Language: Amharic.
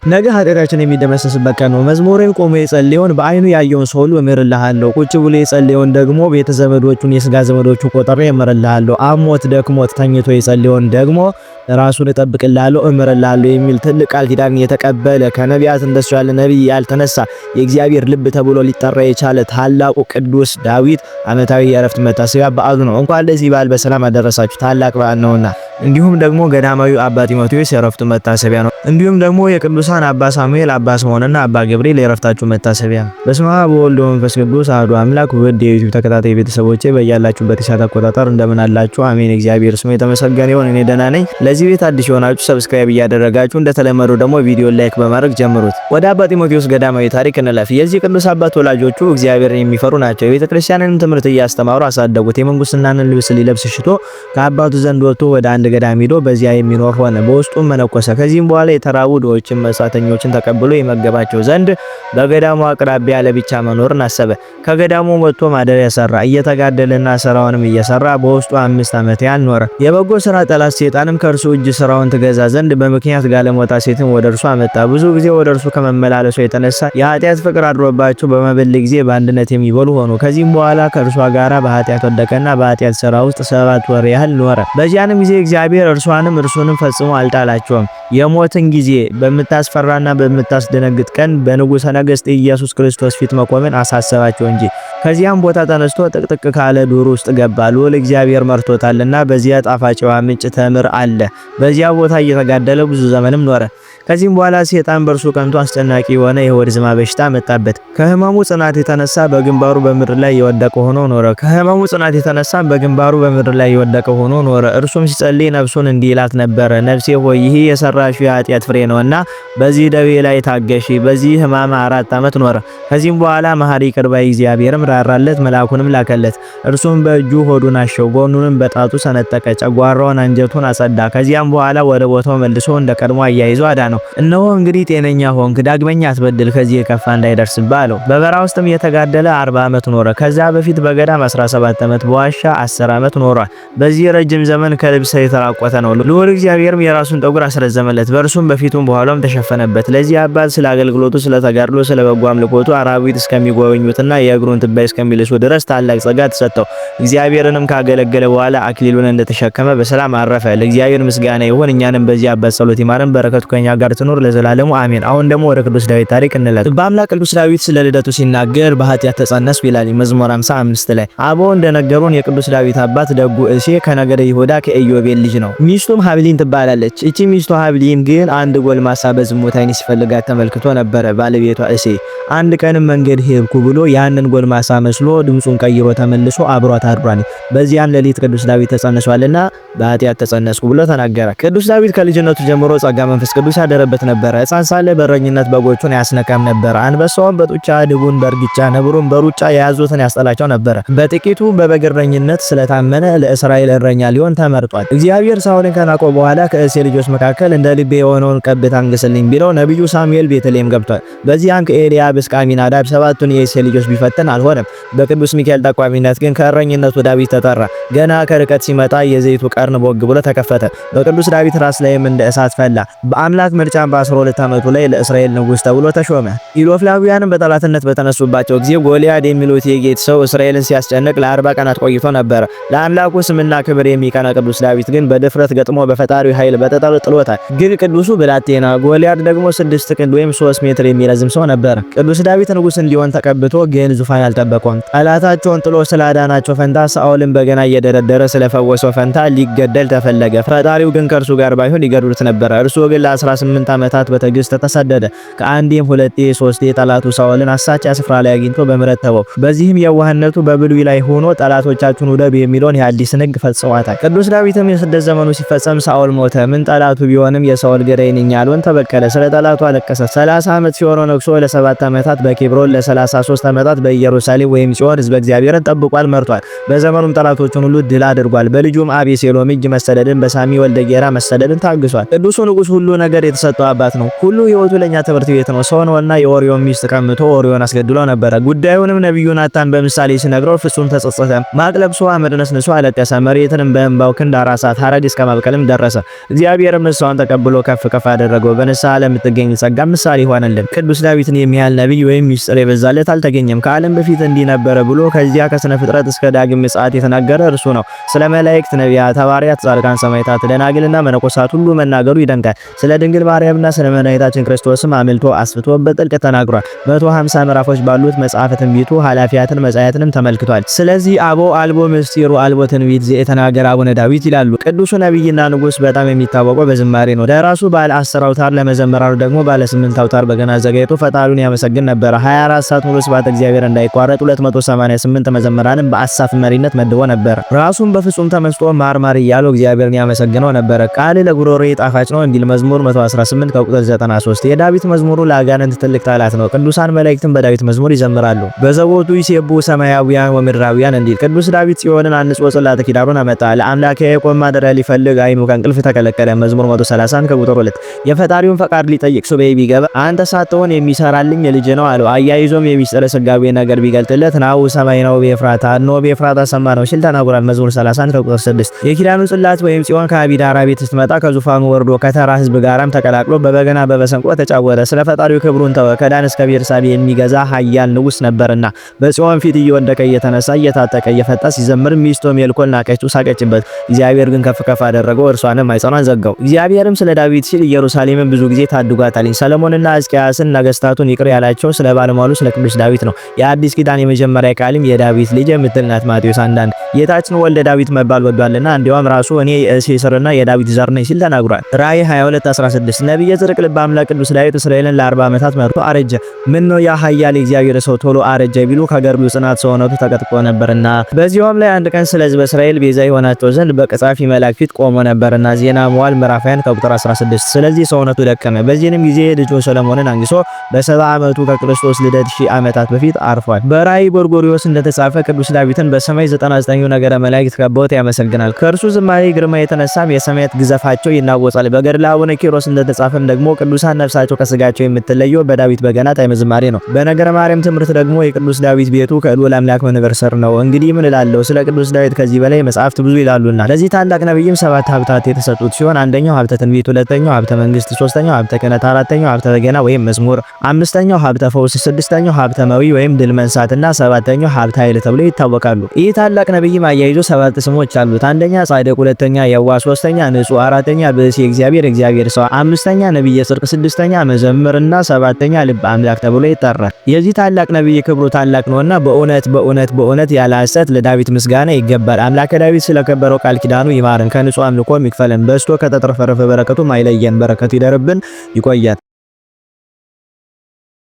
ነገ ኃጢአታችን የሚደመሰስበት ቀን ነው። መዝሙሬን ቆሞ የጸለየውን በአይኑ ያየውን ሰው ሁሉ እምርልሃለሁ። ቁጭ ብሎ የጸለየውን ደግሞ ቤተ ዘመዶቹን የስጋ ዘመዶቹን ቆጥሬ እምርልሃለሁ። አሞት ደክሞት ተኝቶ የጸለየውን ደግሞ ራሱን እጠብቅልሃለሁ እምርልሃለሁ የሚል ትልቅ ቃል ኪዳን የተቀበለ ከነቢያት እንደሱ ያለ ነቢይ ያልተነሳ የእግዚአብሔር ልብ ተብሎ ሊጠራ የቻለ ታላቁ ቅዱስ ዳዊት ዓመታዊ የዕረፍት መታሰቢያ በዓሉ ነው። እንኳን ለዚህ በዓል በሰላም አደረሳችሁ። ታላቅ በዓል ነውና። እንዲሁም ደግሞ ገዳማዊ አባ ጢሞቴዎስ የዕረፍቱ መታሰቢያ ነው። እንዲሁም ደግሞ የቅዱሳን አባ ሳሙኤል፣ አባ ስምዖንና አባ ገብርኤል የዕረፍታቸው መታሰቢያ። በስመ አብ ወወልድ ወመንፈስ ቅዱስ አሐዱ አምላክ። ውድ የዩቲዩብ ተከታታይ ቤተሰቦቼ በያላችሁበት የሰዓት አቆጣጠር እንደምን አላችሁ? አሜን። እግዚአብሔር ስሙ የተመሰገነ ይሁን። እኔ ደህና ነኝ። ለዚህ ቤት አዲስ የሆናችሁ ሰብስክራይብ እያደረጋችሁ እንደተለመደው ደግሞ ቪዲዮ ላይክ በማድረግ ጀምሩት። ወደ አባ ጢሞቴዎስ ገዳማዊ ታሪክ እንለፍ። የዚህ ቅዱስ አባት ወላጆቹ እግዚአብሔርን የሚፈሩ ናቸው። የቤተክርስቲያንን ትምህርት እያስተማሩ አሳደጉት። የምንኩስናን ልብስ ሊለብስ ሽቶ ከአባቱ ዘንድ ወጥቶ ወደ አንድ ገዳም ሄዶ በዚያ የሚኖር ሆነ። በውስጡም መነኮሰ። ከዚህም በኋላ የተራቡ ድሆችን መጻተኞችን ተቀብሎ ይመገባቸው ዘንድ በገዳሙ አቅራቢያ ለብቻ መኖርን አሰበ። ከገዳሙ ወጥቶ ማደሪያ ሰራ። እየተጋደለና ስራውንም እየሰራ በውስጡ 5 ዓመት ያህል ኖረ። የበጎ ስራ ጠላት ሰይጣንም ከእርሱ እጅ ስራውን ትገዛ ዘንድ በምክንያት ጋለሞታ ሴትን ወደ እርሱ አመጣ። ብዙ ጊዜ ወደ እርሱ ከመመላለሱ የተነሳ የኃጢአት ፍቅር አድሮባቸው በመብል ጊዜ በአንድነት የሚበሉ ሆኑ። ከዚህም በኋላ ከእርሷ ጋራ በኃጢአት ወደቀና በኃጢአት ስራ ውስጥ 7 ወር ያህል ኖረ። በዚያንም ጊዜ እግዚአብሔር እርሷንም እርሱንም ፈጽሞ አልጣላቸውም። የሞትን ጊዜ በምታስፈራና በምታስደነግጥ ቀን በንጉሠ ነገሥት ኢየሱስ ክርስቶስ ፊት መቆምን አሳሰባቸው እንጂ። ከዚያም ቦታ ተነስቶ ጥቅጥቅ ካለ ዱር ውስጥ ገባ። ልዑል እግዚአብሔር መርቶታልና በዚያ ጣፋጭ ውሃ ምንጭ ተምር አለ። በዚያ ቦታ እየተጋደለ ብዙ ዘመንም ኖረ። ከዚህም በኋላ ሰይጣን በእርሱ ቀንቶ አስጨናቂ የሆነ የሆድ ዝማ በሽታ መጣበት። ከህመሙ ጽናት የተነሳ በግንባሩ በምድር ላይ የወደቀ ሆኖ ኖረ። እርሱም ሲጸልይ ነፍሱን እንዲህ ይላት ነበረ፣ ነፍሴ ሆይ ይህ የሰራሽው የኃጢአት ፍሬ ነውና በዚህ ደዌ ላይ ታገሺ። በዚህ ህማም 4 ዓመት ኖረ። ከዚህም በኋላ መሐሪ ይቅር ባይ እግዚአብሔርም ራራለት፣ መልአኩንም ላከለት። እርሱም በእጁ ሆዱን አሸው፣ ጎኑንም በጣቱ ሰነጠቀ፣ ጨጓራውን አንጀቱን አጸዳ። ከዚያም በኋላ ወደ ቦታው መልሶ እንደ ቀድሞ አያይዞ አዳነው። እነሆ እንግዲህ ጤነኛ ሆንክ፣ ዳግመኛ አትበድል፣ ከዚህ የከፋ እንዳይደርስብህ አለው። በበረሃ ውስጥም እየተጋደለ 40 ዓመት ኖረ። ከዛ በፊት በገዳም 17 ዓመት፣ በዋሻ 10 ዓመት ኖሯል። በዚህ ረጅም ዘመን ከልብስ የተራቆተ ነው። ልዑል እግዚአብሔርም የራሱን ጠጉር አስረዘመለት፣ በእርሱም በፊቱም በኋላም ተሸፈነበት። ለዚህ አባት ስለ አገልግሎቱ፣ ስለ ተጋድሎ፣ ስለ በጎ አምልኮቱ አራዊት እስከሚጎበኙትና የእግሩን ትቢያ እስከሚልሱ ድረስ ታላቅ ጸጋ ተሰጠው። እግዚአብሔርንም ካገለገለ በኋላ አክሊሉን እንደተሸከመ በሰላም አረፈ። ለእግዚአብሔር ምስጋና ይሁን፣ እኛንም በዚህ አባት ጸሎት ይማረን፣ በረከቱ ከኛ ጋር ትኖር ለዘላለሙ አሜን። አሁን ደግሞ ወደ ቅዱስ ዳዊት ታሪክ እንለፍ። በአምላክ ቅዱስ ዳዊት ስለ ልደቱ ሲናገር በኃጢአት ተጸነስኩ ይላል መዝሙር 55 ላይ። አበው እንደነገሩን የቅዱስ ዳዊት አባት ደጉ እሴ ከነገደ ይሁዳ ከኢዮቤል ልጅ ነው። ሚስቱም ሀብሊን ትባላለች። እቺ ሚስቱ ሀብሊን ግን አንድ ጎልማሳ በዝሙት ዓይን ሲፈልጋት ተመልክቶ ነበረ። ባለቤቷ እሴ አንድ ቀንም መንገድ ሄድኩ ብሎ ያንን ጎልማሳ መስሎ ድምጹን ቀይሮ ተመልሶ አብሯት አድሯል። በዚያን ሌሊት ቅዱስ ዳዊት ተጸንሷልና በኃጢአት ተጸነስኩ ብሎ ተናገረ። ቅዱስ ዳዊት ከልጅነቱ ጀምሮ ጸጋ መንፈስ ቅዱስ ያደረበት ነበረ። ሕፃን ሳለ በረኝነት በጎቹን ያስነካም ነበር። አንበሳውን በጡጫ ድቡን በእርግጫ ነብሩን በሩጫ የያዙትን ያስጠላቸው ነበር። በጥቂቱ በበግረኝነት ስለታመነ ለእስራኤል እረኛ ሊሆን ተመርጧል። እግዚአብሔር ሳኦልን ከናቀው በኋላ ከእሴ ልጆች መካከል እንደ ልቤ የሆነውን ቀብት አንግስልኝ ቢለው ነብዩ ሳሙኤል ቤተልሔም ገብቷል። በዚያን ከኤልያብ እስከ አሚናዳብ 7ቱን የእሴ ልጆች ቢፈትን አልሆነም። በቅዱስ ሚካኤል ጠቋሚነት ግን ከእረኝነቱ ዳዊት ተጠራ። ገና ከርቀት ሲመጣ የዘይቱ ቀርን ቦግ ብሎ ተከፈተ። በቅዱስ ዳዊት ራስ ላይም እንደ እሳት ፈላ። በአምላክ ምርጫ በ12 ዓመቱ ላይ ለእስራኤል ንጉስ ተብሎ ተሾመ። ኢሎፍላውያንም በጠላትነት በተነሱባቸው ጊዜ ጎልያድ የሚሉት የጌት ሰው እስራኤልን ሲያስጨንቅ ለ40 ቀናት ቆይቶ ነበር። ለአምላኩ ስምና ክብር የሚቀና ቅዱስ ዳዊት ግን በድፍረት ገጥሞ በፈጣሪው ኃይል በጠጠር ጥሎታል። ግን ቅዱሱ ብላቴና ጎልያድ ደግሞ 6 ክንድ ወይም 3 ሜትር የሚረዝም ሰው ነበር። ቅዱስ ዳዊት ንጉስ እንዲሆን ተቀብቶ ግን ዙፋን አልጠበቀም። ጠላታቸውን ጥሎ ስላዳናቸው ፈንታ ሳኦልን በገና እየደረደረ ስለፈወሰው ፈንታ ሊገደል ተፈለገ። ፈጣሪው ግን ከእርሱ ጋር ባይሆን ይገድሉት ነበር። እርሱ ግን ለ18 ዓመታት በትዕግስት ተሰደደ። ከአንዴም 2 3 ጠላቱ ሳኦልን አሳቻ ስፍራ ላይ አግኝቶ በምሕረት ተወው። በዚህም የዋህነቱ በብሉይ ላይ ሆኖ ጠላቶቻችሁን ውደዱ የሚለውን የአዲስን ሕግ ፈጽሟታል። ቅዱስ ዳዊትም የስደት ዘመኑ ሲፈጸም ሳኦል ሞተ። ምን ጠላቱ ቢሆንም የሳኦል ገዳይ ነኝ ያለውን ተበቀለ። ስለ ጠላቱ አለቀሰ። 30 ዓመት ሲሆነው ነግሶ ለ7 ዓመታት በኬብሮን ለ33 ዓመታት በኢየሩሳሌም ወይም ጽዮን ሕዝበ እግዚአብሔርን ጠብቋል፣ መርቷል። በዘመኑም ጠላቶቹን ሁሉ ድል አድርጓል። በልጁም አቤሴሎም እጅ መሰደድን፣ በሳሚ ወልደ ጌራ መሰደድን ታግሷል። ቅዱሱ ንጉስ ሁሉ ነገር የተሰጠው አባት ነው። ሁሉ ህይወቱ ለኛ ትምህርት ቤት ነው። ሰው ነውና የኦርዮን ሚስት ቀምቶ ኦርዮን አስገድሎ ነበረ። ጉዳዩንም ነብዩ ናታን በምሳሌ ሲነግረው ፍጹም ተጸጸተ። ማቅ ለብሶ አመድ ነስንሶ አለቀሰ። መሬትንም በእንባው ክንድ አራሳት። ሐረግ እስከ ማብቀልም ደረሰ። እግዚአብሔርም ንስሐውን ተቀብሎ ከፍ ከፍ አደረገው። በንስሐ ለምትገኝ ጸጋ ምሳሌ ሆነልን። ቅዱስ ዳዊትን የሚያህል ነብይ ወይም ሚስጥር የበዛለት አልተገኘም። ከዓለም በፊት እንዲህ ነበረ ብሎ ከዚያ ከስነ ፍጥረት እስከ ዳግም ምጽአት የተናገረ እርሱ ነው። ስለ መላእክት፣ ነቢያት፣ ሐዋርያት፣ ጻድቃን፣ ሰማዕታት፣ ደናግልና መነኮሳት ሁሉ መናገሩ ይደንቃል። ስለ ድንግል ማርያምና ስለ መድኃኒታችን ክርስቶስም አምልቶ አስፍቶ በጥልቅ ተናግሯል። 150 ምዕራፎች ባሉት መጽሐፈ ትንቢቱ ኃላፊያትን መጻያትንም ተመልክቷል። ስለዚህ አቦ አልቦ ምስጢሩ አልቦ ትንቢት ዘተናገረ አቡነ ዳዊት ይላሉ። ቅዱሱ ነብይና ንጉስ በጣም የሚታወቀው በዝማሬ ነው። ለራሱ ባለ 10 አውታር ለመዘመራኑ ደግሞ ባለ 8 አውታር በገና ዘጋይቶ ፈጣሪውን ያመሰግን ነበር። 24 ሰዓት ሙሉ ስብሐተ እግዚአብሔር እንዳይቋረጥ 288 መዘምራንን በአሳፍ መሪነት መድቦ ነበር። ራሱን በፍጹም ተመስጦ ማርማር እያለው እግዚአብሔርን ያመሰግነው ነበር። ቃል ለጉሮሮዬ ጣፋጭ ነው እንዲል መዝሙር 118 ከቁጥር 93። የዳዊት መዝሙሩ ለአጋንንት ትልቅ ጠላት ነው። ቅዱሳን መላእክትን በዳዊት መዝሙር ይዘምራሉ። በዘቦቱ ይሴቡ ሰማያዊያን ወምድራዊያን እንዲል ቅዱስ ዳዊት ጽዮንን አንጾ ጽላተ ኪዳኑን አመጣ። ለአምላክ ያዕቆብ ማደሪያ ሊፈልግ አይኑ ከእንቅልፍ ተከለከለ። መዝሙር 130 ከቁጥር 2። የፈጣሪውን ፈቃድ ሊጠይቅ ሱባኤ ቢገባ አንተ ሳትሆን የሚሰራልኝ ልጅ ነው አለው። አያይዞም የሚስጥረ ሥጋዌ ነገር ቢገልጥለት ናሁ ሰማይ ነው በኤፍራታ ኖ በኤፍራታ ሰማ ነው ሲል ተናግሯል። መዝሙር 30 ከቁጥር 6። የኪዳኑ ጽላት ወይም ጽዮን ከአቢዳራ ቤት ስትመጣ ከዙፋኑ ወርዶ ከተራ ህዝብ ጋራም ተቀላቅሎ በበገና በመሰንቆ ተጫወተ። ስለ ፈጣሪው ክብሩን ተወ። ከዳን እስከ ቤርሳቤ የሚገዛ ኃያል ንጉስ ነበርና በጽዮን ፊት እየወደቀ እየተነሳ እየታጠቀ እየፈታ ሲዘምር ሚስቱ ሜልኮል ናቀችው፣ ሳቀችበት። እግዚአብሔር ግን ከፍ ከፍ አደረገው፣ እርሷንም ማኅፀኗን ዘጋው። እግዚአብሔርም ስለ ዳዊት ሲል ኢየሩሳሌምን ብዙ ጊዜ ታድጓታል። ሰለሞንና ሕዝቅያስን ነገስታቱን ይቅር ያላቸው ስለ ባለሟሉ ስለ ቅዱስ ዳዊት ነው። የአዲስ ኪዳን የመጀመሪያ ቃልም የዳዊት ልጅ የምትል ናት። ማቴዎስ 1:1 ጌታችን ወልደ ዳዊት መባል ወዷልና እንዲያውም ራሱ እኔ የእሴይ ሥርና የዳዊት ዘር ነኝ ሲል ተናግሯል። ራእይ 22:16 ነቢየ ጽድቅ ልበ አምላክ ቅዱስ ዳዊት እስራኤልን ለ40 ዓመታት መርቶ አረጀ። ምን ነው ያ ኃያል የእግዚአብሔር ሰው ቶሎ አረጀ ቢሉ ከገድሉ ጽናት ሰውነቱ ተቀጥቅጦ ነበርና። በዚያውም ላይ አንድ ቀን ስለ ሕዝበ እስራኤል ቤዛ ይሆናቸው ዘንድ በቀጻፊ መልአክ ፊት ቆሞ ነበርና። ዜና መዋዕል ምዕራፍ 20 ከቁጥር 16። ስለዚህ ሰውነቱ ደከመ። በዚህንም ጊዜ ልጁ ሰለሞንን አንግሶ በ70 ዓመቱ ከክርስቶስ ልደት 1000 ዓመታት በፊት አርፏል። በራእይ ጎርጎርዮስ እንደተጻፈ ቅዱስ ዳዊትን በሰማይ 99 ነገረ መላእክት ከበውት ያመሰግናል። ከእርሱ ዝማሬ ግርማ የተነሳም የሰማያት ግዘፋቸው ይናወጻል። በገድለ አቡነ ኪሮስ እንደተጻፈም ደግሞ ቅዱሳን ነፍሳቸው ከስጋቸው የምትለየው በዳዊት በገና ጣዕመ ዝማሬ ነው። በነገረ ማርያም ትምህርት ደግሞ የቅዱስ ዳዊት ቤቱ ከልዑል አምላክ መንበር ስር ነው። እንግዲህ ምን እላለሁ ስለ ቅዱስ ዳዊት ከዚህ በላይ መጻሕፍት ብዙ ይላሉና። ለዚህ ታላቅ ነብይም 7 ሀብታት የተሰጡት ሲሆን አንደኛው ሀብተ ትንቢት፣ ሁለተኛው ሀብተ መንግስት፣ ሶስተኛው ሀብተ ክህነት፣ አራተኛው ሀብተ በገና ወይም መዝሙር፣ አምስተኛው ሀብተ ፈውስ፣ ስድስተኛው ሀብተ መዊ ወይም ድል መንሳትና ሰባተኛው ሀብተ ኃይል ተብሎ ይታወቃሉ። ይህ ታላቅ ነብይም አያይዞ 7 ስሞች አሉት። አንደኛ ጻድቅ፣ ሁለተኛ የዋህ፣ ሶስተኛ ንጹህ፣ አራተኛ ብእሲ እግዚአብሔር ሰው፣ አምስተኛ ነብየ ጽድቅ፣ ስድስተኛ መዘምርና ሰባተኛ ልበ አምላክ ተብሎ ይጠራል። የዚህ ታላቅ ነብይ ክብሩ ታላቅ ነውና በእውነት ያለ ሐሰት ለዳዊት ምስጋና ይገባል። አምላከ ዳዊት ስለከበረው ቃል ኪዳኑ ይማረን፣ ከንጹህ አምልኮ ይክፈለን፣ በስቶ ከተትረፈረፈ በረከቱ አይለየን። በረከቱ ይደርብን፣ ይቆያል።